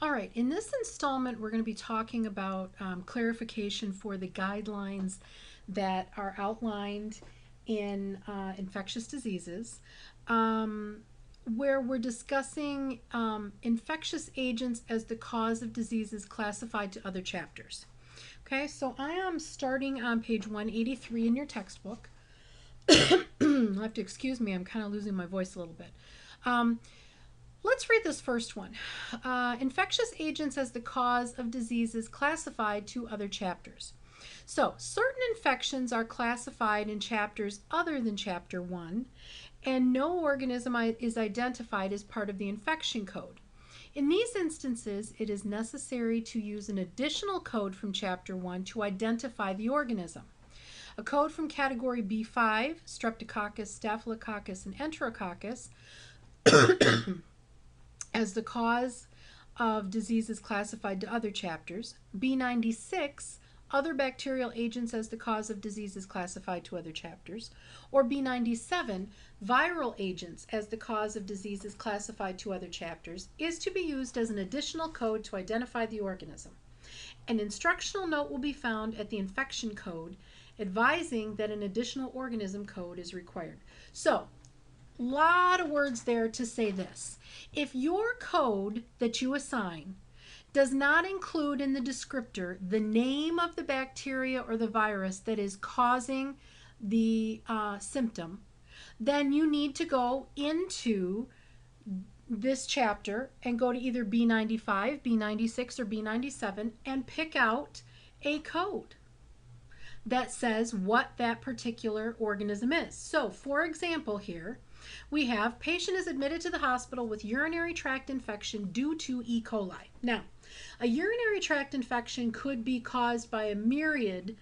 All right, in this installment, we're going to be talking about clarification for the guidelines that are outlined in infectious diseases, where we're discussing infectious agents as the cause of diseases classified to other chapters. Okay, so I am starting on page 183 in your textbook. You'll have to excuse me, I'm kind of losing my voice a little bit. Let's read this first one. Infectious agents as the cause of diseases classified to other chapters. So, certain infections are classified in chapters other than Chapter 1, and no organism is identified as part of the infection code. In these instances, it is necessary to use an additional code from Chapter 1 to identify the organism. A code from Category B5, Streptococcus, Staphylococcus, and Enterococcus, as the cause of diseases classified to other chapters. B96, other bacterial agents as the cause of diseases classified to other chapters. Or B97, viral agents as the cause of diseases classified to other chapters, is to be used as an additional code to identify the organism. An instructional note will be found at the infection code advising that an additional organism code is required. So, a lot of words there to say this. If your code that you assign does not include in the descriptor the name of the bacteria or the virus that is causing the symptom, then you need to go into this chapter and go to either B95, B96, or B97 and pick out a code that says what that particular organism is. So, for example, here we have patient is admitted to the hospital with urinary tract infection due to E. coli. Now, a urinary tract infection could be caused by a myriad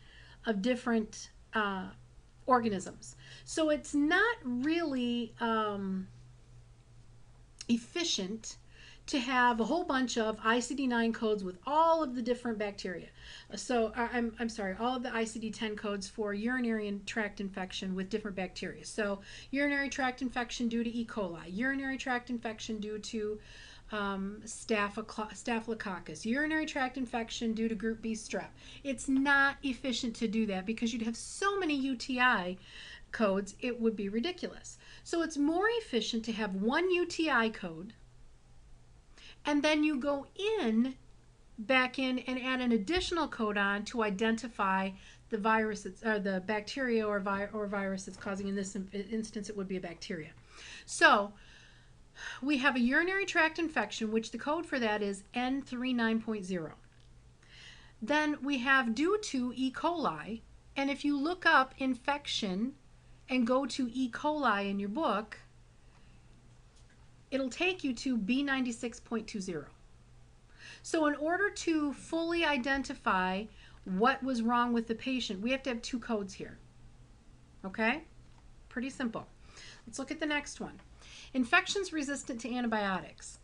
of different organisms. So it's not really efficient to have a whole bunch of ICD-9 codes with all of the different bacteria. So I'm sorry, all of the ICD-10 codes for urinary tract infection with different bacteria. So urinary tract infection due to E. coli, urinary tract infection due to Staphylococcus, urinary tract infection due to group B strep. It's not efficient to do that because you'd have so many UTI codes, it would be ridiculous. So it's more efficient to have one UTI code, and then you go back in and add an additional code on to identify the virus or the bacteria or virus that's causing. In this instance, it would be a bacteria. So we have a urinary tract infection, which the code for that is N39.0. Then we have due to E. coli, and if you look up infection and go to E. coli in your book, it'll take you to B96.20. So in order to fully identify what was wrong with the patient, we have to have two codes here. Okay? Pretty simple. Let's look at the next one. Infections resistant to antibiotics.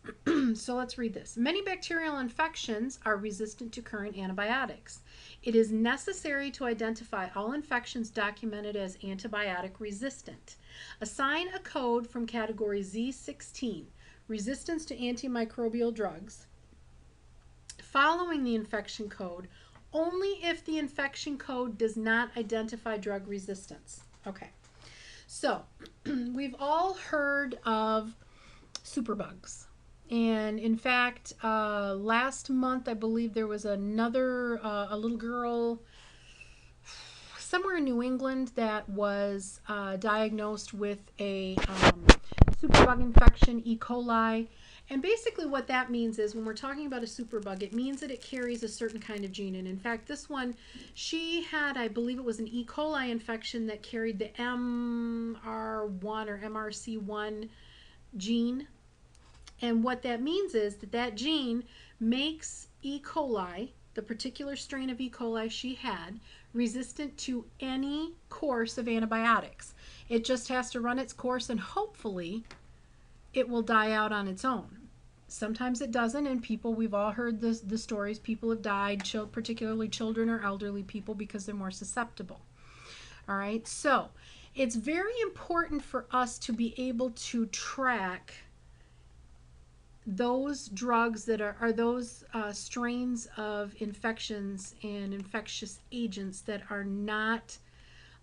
So let's read this. Many bacterial infections are resistant to current antibiotics. It is necessary to identify all infections documented as antibiotic resistant. Assign a code from category Z16, resistance to antimicrobial drugs, following the infection code only if the infection code does not identify drug resistance. Okay. So, we've all heard of superbugs. And in fact, last month, I believe there was a little girl somewhere in New England that was diagnosed with a superbug infection, E. coli. And basically what that means is when we're talking about a superbug, it means that it carries a certain kind of gene. And in fact, this one, she had, I believe it was an E. coli infection that carried the MR1 or MRC1 gene. And what that means is that gene makes E. coli, the particular strain of E. coli she had, resistant to any course of antibiotics. It just has to run its course and hopefully it will die out on its own. Sometimes it doesn't, and we've all heard the stories, people have died, particularly children or elderly people, because they're more susceptible. All right, so it's very important for us to be able to track those drugs that are those strains of infections and infectious agents that are not,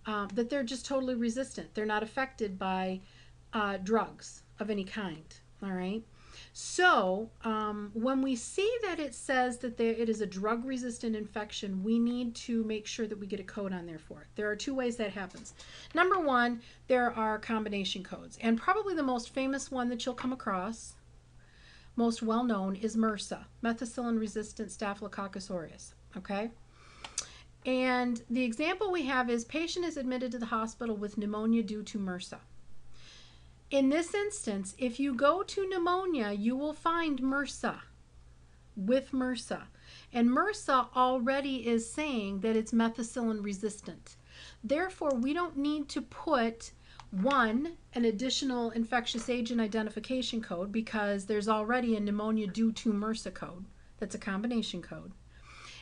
that they're just totally resistant. They're not affected by drugs of any kind, all right? So when we see that it says that it is a drug-resistant infection, we need to make sure that we get a code on there for it. There are two ways that happens. Number one, there are combination codes. And probably the most famous one that you'll come across, most well-known, is MRSA, methicillin-resistant Staphylococcus aureus, okay? And the example we have is patient is admitted to the hospital with pneumonia due to MRSA. In this instance, if you go to pneumonia, you will find MRSA with MRSA. And MRSA already is saying that it's methicillin resistant. Therefore, we don't need to put an additional infectious agent identification code because there's already a pneumonia due to MRSA code. That's a combination code.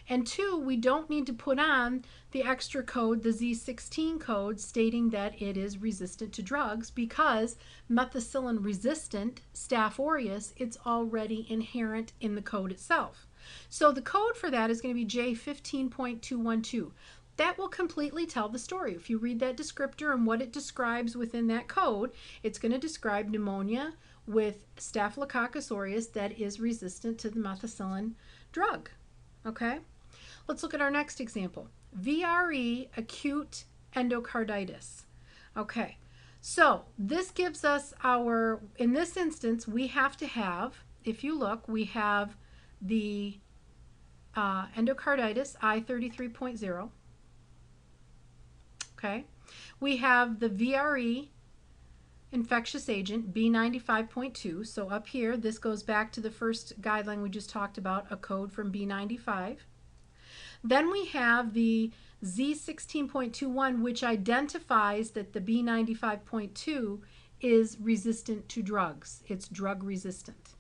And two, we don't need to put on the extra code, the Z16 code, stating that it is resistant to drugs because methicillin resistant Staph aureus, it's already inherent in the code itself. So the code for that is going to be J15.212. That will completely tell the story. If you read that descriptor and what it describes within that code, it's going to describe pneumonia with Staphylococcus aureus that is resistant to the methicillin drug. Okay? Let's look at our next example. VRE, acute endocarditis. Okay, so this gives us our, in this instance, we have to have, if you look, we have the endocarditis, I33.0. Okay, we have the VRE infectious agent, B95.2. So up here, this goes back to the first guideline we just talked about, a code from B95. Then we have the Z16.21, which identifies that the B95.2 is resistant to drugs. It's drug resistant.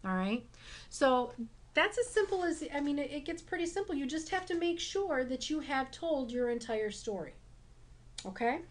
All right? So that's as simple as, I mean, it gets pretty simple. You just have to make sure that you have told your entire story. Okay?